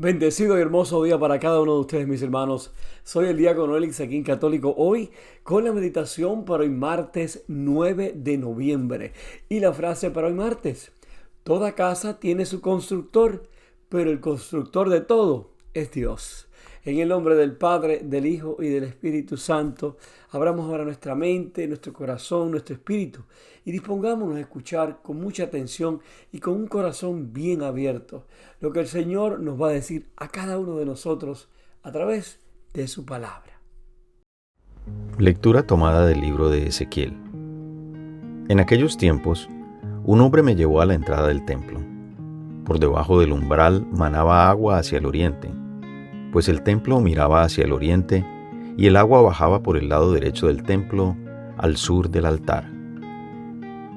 Bendecido y hermoso día para cada uno de ustedes, mis hermanos. Soy el diácono Elix aquí en Católico hoy con la meditación para hoy martes 9 de noviembre. Y la frase para hoy martes: toda casa tiene su constructor, pero el constructor de todo es Dios. En el nombre del Padre, del Hijo y del Espíritu Santo, abramos ahora nuestra mente, nuestro corazón, nuestro espíritu y dispongámonos a escuchar con mucha atención y con un corazón bien abierto lo que el Señor nos va a decir a cada uno de nosotros a través de su palabra. Lectura tomada del libro de Ezequiel. En aquellos tiempos, un hombre me llevó a la entrada del templo. Por debajo del umbral manaba agua hacia el oriente, pues el templo miraba hacia el oriente y el agua bajaba por el lado derecho del templo, al sur del altar.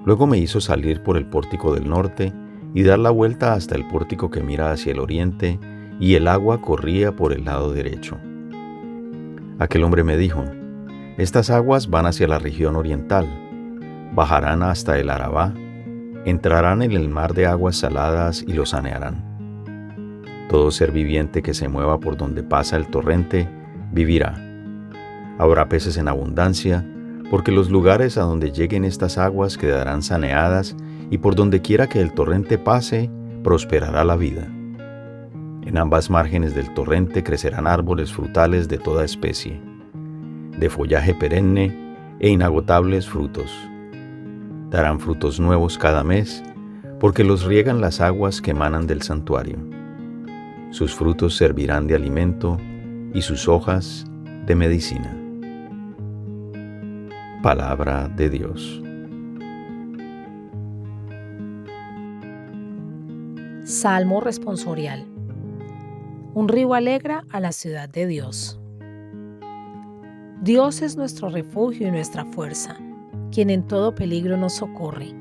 Luego me hizo salir por el pórtico del norte y dar la vuelta hasta el pórtico que mira hacia el oriente, y el agua corría por el lado derecho. Aquel hombre me dijo: estas aguas van hacia la región oriental, bajarán hasta el Arabá, entrarán en el mar de aguas saladas y lo sanearán. Todo ser viviente que se mueva por donde pasa el torrente vivirá. Habrá peces en abundancia, porque los lugares a donde lleguen estas aguas quedarán saneadas, y por donde quiera que el torrente pase, prosperará la vida. En ambas márgenes del torrente crecerán árboles frutales de toda especie, de follaje perenne e inagotables frutos. Darán frutos nuevos cada mes, porque los riegan las aguas que emanan del santuario. Sus frutos servirán de alimento y sus hojas de medicina. Palabra de Dios. Salmo responsorial. Un río alegra a la ciudad de Dios. Dios es nuestro refugio y nuestra fuerza, quien en todo peligro nos socorre.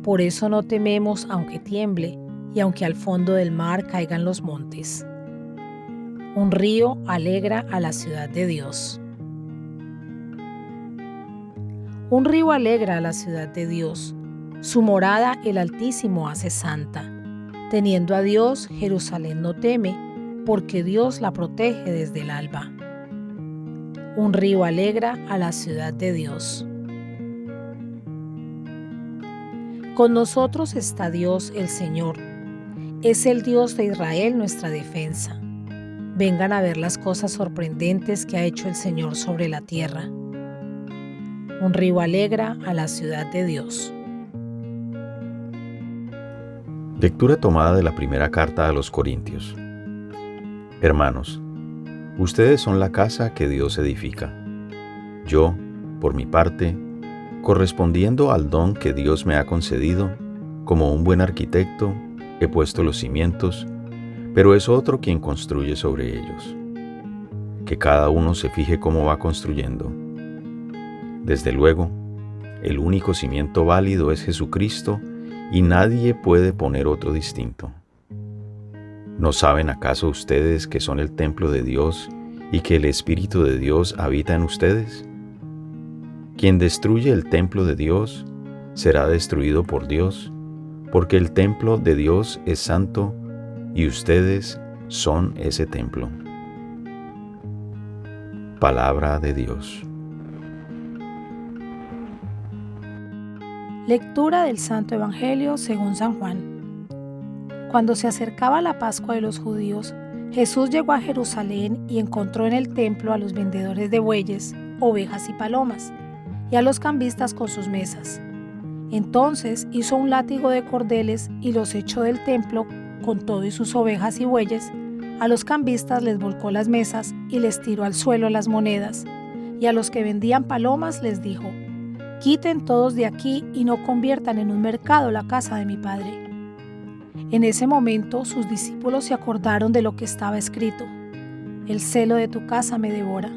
Por eso no tememos aunque tiemble y aunque al fondo del mar caigan los montes. Un río alegra a la ciudad de Dios. Un río alegra a la ciudad de Dios. Su morada el Altísimo hace santa. Teniendo a Dios, Jerusalén no teme, porque Dios la protege desde el alba. Un río alegra a la ciudad de Dios. Con nosotros está Dios el Señor. Es el Dios de Israel nuestra defensa. Vengan a ver las cosas sorprendentes que ha hecho el Señor sobre la tierra. Un río alegra a la ciudad de Dios. Lectura tomada de la primera carta a los Corintios. Hermanos, ustedes son la casa que Dios edifica. Yo, por mi parte, correspondiendo al don que Dios me ha concedido, como un buen arquitecto, he puesto los cimientos, pero es otro quien construye sobre ellos. Que cada uno se fije cómo va construyendo. Desde luego, el único cimiento válido es Jesucristo, y nadie puede poner otro distinto. ¿No saben acaso ustedes que son el templo de Dios y que el Espíritu de Dios habita en ustedes? Quien destruye el templo de Dios será destruido por Dios, porque el templo de Dios es santo y ustedes son ese templo. Palabra de Dios. Lectura del Santo Evangelio según San Juan. Cuando se acercaba la Pascua de los judíos, Jesús llegó a Jerusalén y encontró en el templo a los vendedores de bueyes, ovejas y palomas, y a los cambistas con sus mesas. Entonces hizo un látigo de cordeles y los echó del templo con todo y sus ovejas y bueyes. A los cambistas les volcó las mesas y les tiró al suelo las monedas, y a los que vendían palomas les dijo: quiten todos de aquí y no conviertan en un mercado la casa de mi Padre. En ese momento sus discípulos se acordaron de lo que estaba escrito: el celo de tu casa me devora.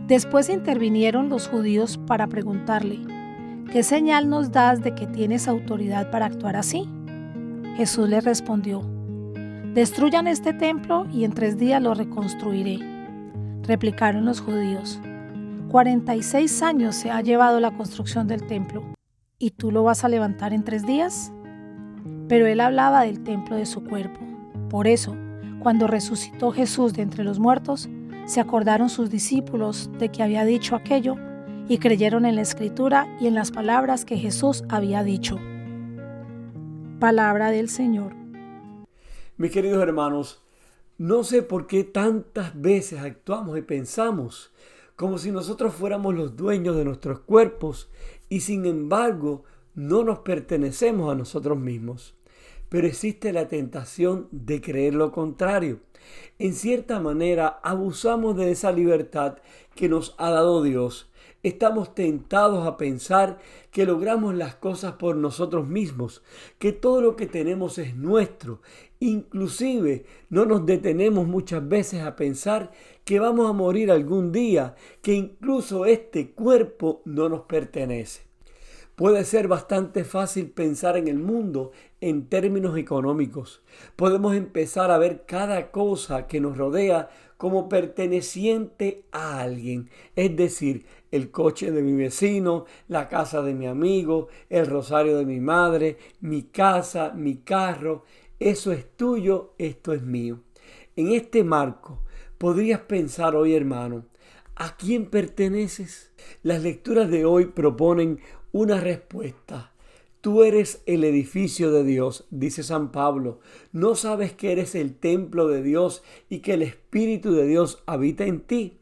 Después intervinieron los judíos para preguntarle: ¿qué señal nos das de que tienes autoridad para actuar así? Jesús les respondió: destruyan este templo y en 3 días lo reconstruiré. Replicaron los judíos: 46 años se ha llevado la construcción del templo, ¿y tú lo vas a levantar en 3 días? Pero él hablaba del templo de su cuerpo. Por eso, Cuando resucitó Jesús de entre los muertos, se acordaron sus discípulos de que había dicho aquello y creyeron en la Escritura y en las palabras que Jesús había dicho. Palabra del Señor. Mis queridos hermanos, no sé por qué tantas veces actuamos y pensamos como si nosotros fuéramos los dueños de nuestros cuerpos y sin embargo no nos pertenecemos a nosotros mismos. Pero existe la tentación de creer lo contrario. En cierta manera abusamos de esa libertad que nos ha dado Dios. Estamos tentados a pensar que logramos las cosas por nosotros mismos, que todo lo que tenemos es nuestro. Inclusive no nos detenemos muchas veces a pensar que vamos a morir algún día, que incluso este cuerpo no nos pertenece. Puede ser bastante fácil pensar en el mundo en términos económicos. Podemos empezar a ver cada cosa que nos rodea como perteneciente a alguien. Es decir, el coche de mi vecino, la casa de mi amigo, el rosario de mi madre, mi casa, mi carro. Eso es tuyo, esto es mío. En este marco, podrías pensar hoy, hermano, ¿a quién perteneces? Las lecturas de hoy proponen una respuesta. Tú eres el edificio de Dios, dice San Pablo. ¿No sabes que eres el templo de Dios y que el Espíritu de Dios habita en ti?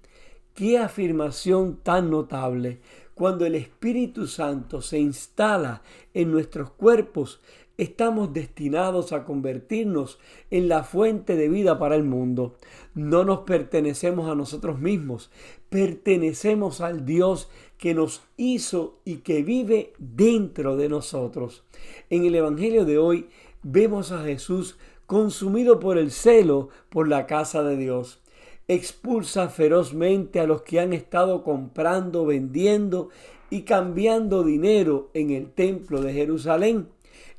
¡Qué afirmación tan notable! Cuando el Espíritu Santo se instala en nuestros cuerpos, estamos destinados a convertirnos en la fuente de vida para el mundo. No nos pertenecemos a nosotros mismos, pertenecemos al Dios que nos hizo y que vive dentro de nosotros. En el Evangelio de hoy vemos a Jesús consumido por el celo por la casa de Dios. Expulsa ferozmente a los que han estado comprando, vendiendo y cambiando dinero en el templo de Jerusalén.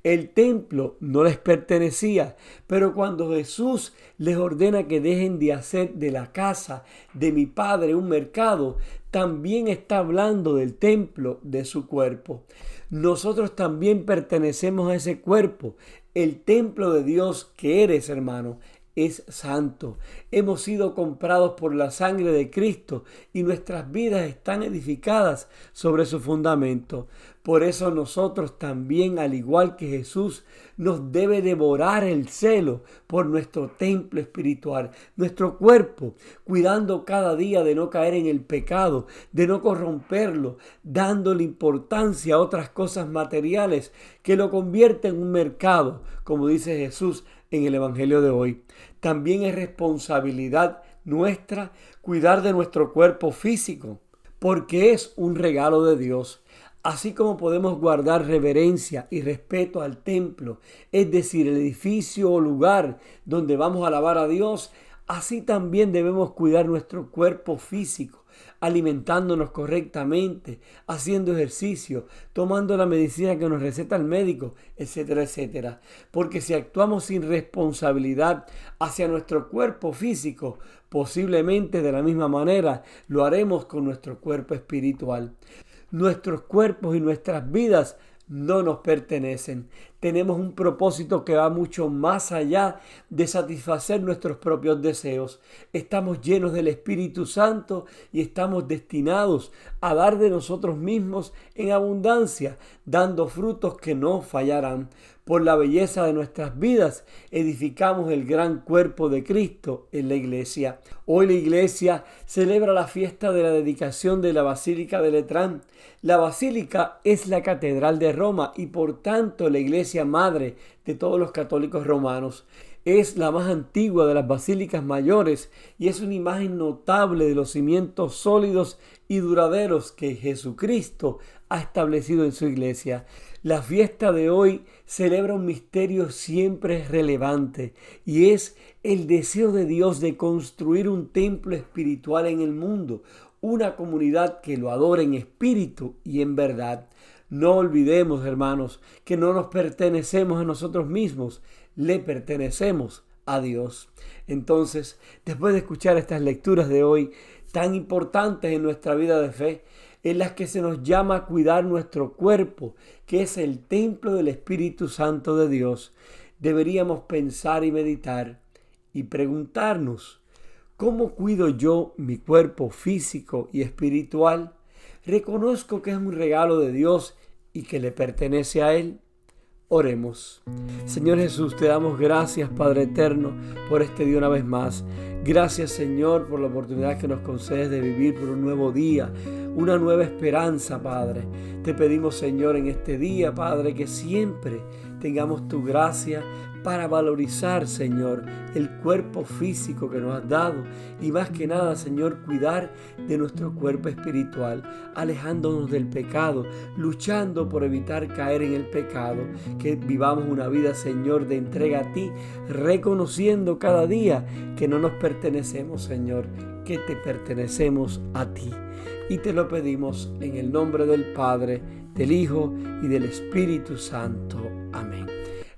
El templo no les pertenecía, pero cuando Jesús les ordena que dejen de hacer de la casa de mi Padre un mercado, también está hablando del templo de su cuerpo. Nosotros también pertenecemos a ese cuerpo. El templo de Dios que eres, hermano, es santo. Hemos sido comprados por la sangre de Cristo y nuestras vidas están edificadas sobre su fundamento. Por eso nosotros también, al igual que Jesús, nos debe devorar el celo por nuestro templo espiritual, nuestro cuerpo, cuidando cada día de no caer en el pecado, de no corromperlo, dándole importancia a otras cosas materiales que lo convierten en un mercado, como dice Jesús en el Evangelio de hoy. También es responsabilidad nuestra cuidar de nuestro cuerpo físico, porque es un regalo de Dios. Así como podemos guardar reverencia y respeto al templo, es decir, el edificio o lugar donde vamos a alabar a Dios, así también debemos cuidar nuestro cuerpo físico, alimentándonos correctamente, haciendo ejercicio, tomando la medicina que nos receta el médico, etcétera, etcétera. Porque si actuamos sin responsabilidad hacia nuestro cuerpo físico, posiblemente de la misma manera lo haremos con nuestro cuerpo espiritual. Nuestros cuerpos y nuestras vidas no nos pertenecen. Tenemos un propósito que va mucho más allá de satisfacer nuestros propios deseos. Estamos llenos del Espíritu Santo y estamos destinados a dar de nosotros mismos en abundancia, dando frutos que no fallarán. Por la belleza de nuestras vidas, edificamos el gran cuerpo de Cristo en la iglesia. Hoy la iglesia celebra la fiesta de la dedicación de la Basílica de Letrán. La Basílica es la catedral de Roma y por tanto la iglesia madre de todos los católicos romanos. Es la más antigua de las basílicas mayores y es una imagen notable de los cimientos sólidos y duraderos que Jesucristo ha establecido en su iglesia. La fiesta de hoy celebra un misterio siempre relevante y es el deseo de Dios de construir un templo espiritual en el mundo, una comunidad que lo adore en espíritu y en verdad. No olvidemos, hermanos, que no nos pertenecemos a nosotros mismos, le pertenecemos a Dios. Entonces, después de escuchar estas lecturas de hoy, tan importantes en nuestra vida de fe, en las que se nos llama a cuidar nuestro cuerpo, que es el templo del Espíritu Santo de Dios, deberíamos pensar y meditar: y preguntarnos, ¿cómo cuido yo mi cuerpo físico y espiritual? Reconozco que es un regalo de Dios y que le pertenece a Él. Oremos. Señor Jesús, te damos gracias, Padre eterno, por este día una vez más. Gracias, Señor, por la oportunidad que nos concedes de vivir por un nuevo día, una nueva esperanza, Padre. Te pedimos, Señor, en este día, Padre, que siempre tengamos tu gracia para valorizar, Señor, el cuerpo físico que nos has dado y más que nada, Señor, cuidar de nuestro cuerpo espiritual, alejándonos del pecado, luchando por evitar caer en el pecado, que vivamos una vida, Señor, de entrega a ti, reconociendo cada día que no nos pertenecemos, Señor, que te pertenecemos a ti. Y te lo pedimos en el nombre del Padre, del Hijo y del Espíritu Santo. Amén.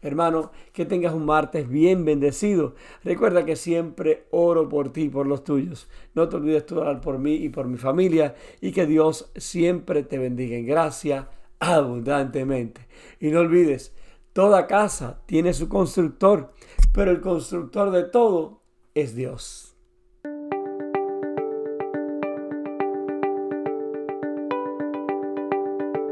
Hermano, que tengas un martes bien bendecido. Recuerda que siempre oro por ti y por los tuyos. No te olvides de orar por mí y por mi familia y que Dios siempre te bendiga en gracia abundantemente. Y no olvides, toda casa tiene su constructor, pero el constructor de todo es Dios.